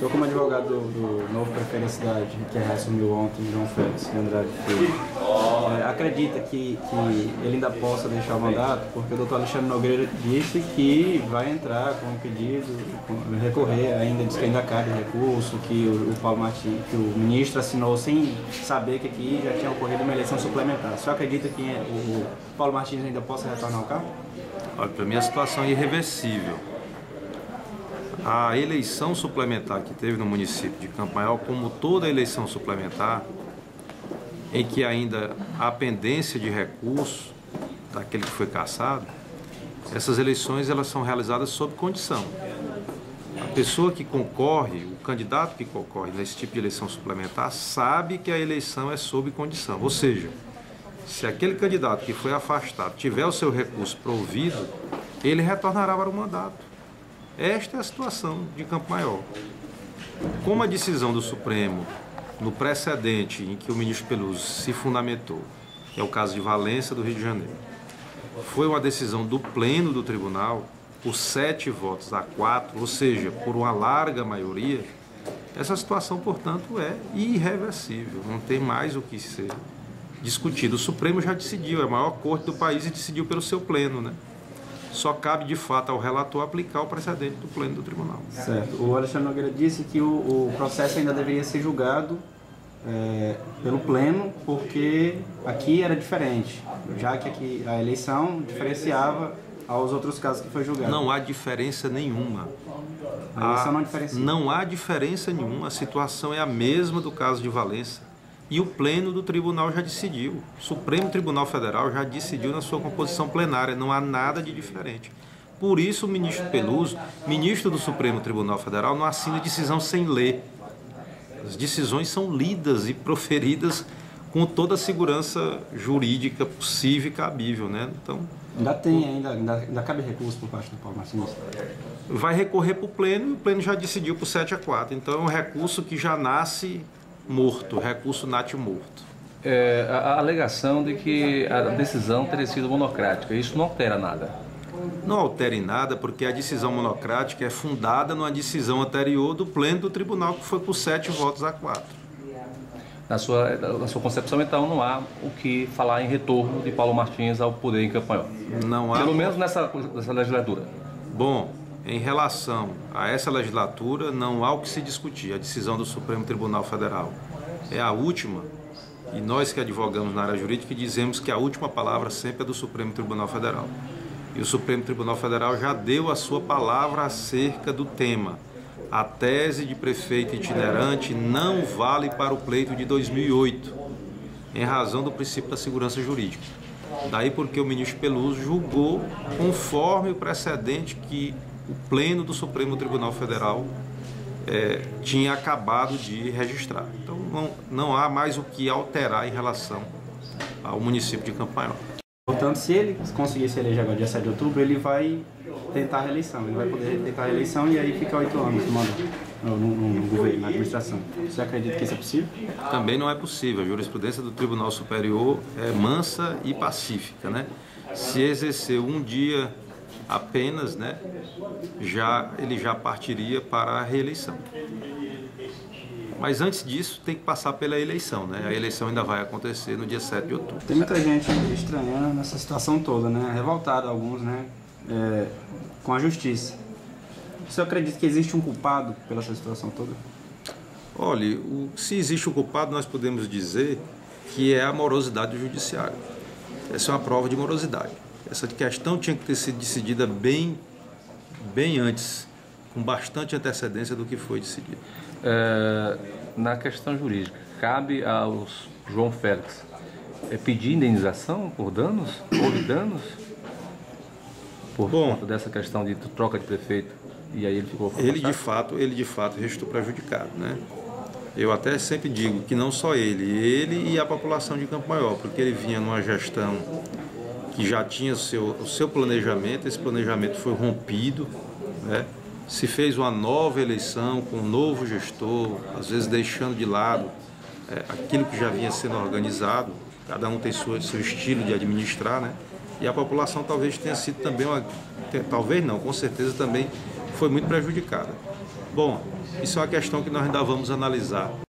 senhor como advogado do novo prefeito da cidade, que reassumiu ontem, João Félix de Andrade Filho, acredita que ele ainda possa deixar o mandato? Porque o doutor Alexandre Nogueira disse que vai entrar com um pedido, recorrer, ainda diz que ainda cabe recurso, que o Paulo Martins, que o ministro assinou sem saber que aqui já tinha ocorrido uma eleição suplementar. O senhor acredita que o Paulo Martins ainda possa retornar ao cargo? Olha, para mim a situação é irreversível. A eleição suplementar que teve no município de Campo Maior, como toda eleição suplementar, em que ainda há pendência de recurso daquele que foi cassado, essas eleições elas são realizadas sob condição. A pessoa que concorre, o candidato que concorre nesse tipo de eleição suplementar, sabe que a eleição é sob condição. Ou seja, se aquele candidato que foi afastado tiver o seu recurso provido, ele retornará para o mandato. Esta é a situação de Campo Maior. Como a decisão do Supremo, no precedente em que o ministro Peluso se fundamentou, que é o caso de Valença, do Rio de Janeiro, foi uma decisão do pleno do tribunal, por 7 votos a 4, ou seja, por uma larga maioria, essa situação, portanto, é irreversível, não tem mais o que ser discutido. O Supremo já decidiu, é a maior corte do país e decidiu pelo seu pleno, né? Só cabe, de fato, ao relator aplicar o precedente do pleno do tribunal. Certo. O Alexandre Nogueira disse que o processo ainda deveria ser julgado pelo pleno, porque aqui era diferente, já que aqui a eleição diferenciava aos outros casos que foi julgado. Não há diferença nenhuma. A eleição não diferencia. Não há diferença nenhuma. A situação é a mesma do caso de Valença. E o pleno do tribunal já decidiu. O Supremo Tribunal Federal já decidiu na sua composição plenária. Não há nada de diferente. Por isso o ministro Peluso, ministro do Supremo Tribunal Federal, não assina decisão sem ler. As decisões são lidas e proferidas com toda a segurança jurídica possível e cabível, né? Então, ainda cabe recurso por parte do Paulo Martins? Vai recorrer para o pleno e o pleno já decidiu por 7 a 4. Então é um recurso que já nasce morto, recurso nat morto. A alegação de que a decisão teria sido monocrática, isso não altera nada? Não altera em nada, porque a decisão monocrática é fundada numa decisão anterior do pleno do tribunal, que foi por 7 votos a 4. Na sua concepção, então, não há o que falar em retorno de Paulo Martins ao poder em Campo Maior? Não há. Pelo menos nessa legislatura. Bom, em relação a essa legislatura, não há o que se discutir. A decisão do Supremo Tribunal Federal é a última, e nós que advogamos na área jurídica dizemos que a última palavra sempre é do Supremo Tribunal Federal. E o Supremo Tribunal Federal já deu a sua palavra acerca do tema. A tese de prefeito itinerante não vale para o pleito de 2008, em razão do princípio da segurança jurídica. Daí porque o ministro Peluso julgou conforme o precedente que o pleno do Supremo Tribunal Federal tinha acabado de registrar. Então não há mais o que alterar em relação ao município de Campo Maior. Portanto, se ele conseguir se eleger agora dia 7 de outubro, ele vai tentar a reeleição. Ele vai poder tentar a reeleição e aí fica 8 anos no governo, na administração. Você acredita que isso é possível? Também não é possível. A jurisprudência do Tribunal Superior é mansa e pacífica, né? Se exercer um dia apenas, né, ele já partiria para a reeleição. Mas antes disso tem que passar pela eleição, né? A eleição ainda vai acontecer no dia 7 de outubro. Tem muita gente estranhando essa situação toda, né? Revoltada alguns, né? Com a justiça. Você acredita que existe um culpado pela essa situação toda? Olha, se existe um culpado, nós podemos dizer que é a morosidade do judiciário. Essa é uma prova de morosidade. Essa questão tinha que ter sido decidida bem antes, com bastante antecedência do que foi decidido. Na questão jurídica, cabe ao João Félix pedir indenização por danos? Houve danos? Por conta dessa questão de troca de prefeito, e aí ele ficou afastado? Ele de fato restou prejudicado, né? Eu até sempre digo que não só ele e a população de Campo Maior, porque ele vinha numa gestão que já tinha o seu planejamento, esse planejamento foi rompido, né? Se fez uma nova eleição com um novo gestor, às vezes deixando de lado aquilo que já vinha sendo organizado, cada um tem seu estilo de administrar, né? E a população talvez tenha sido também, talvez não, com certeza também foi muito prejudicada. Bom, isso é uma questão que nós ainda vamos analisar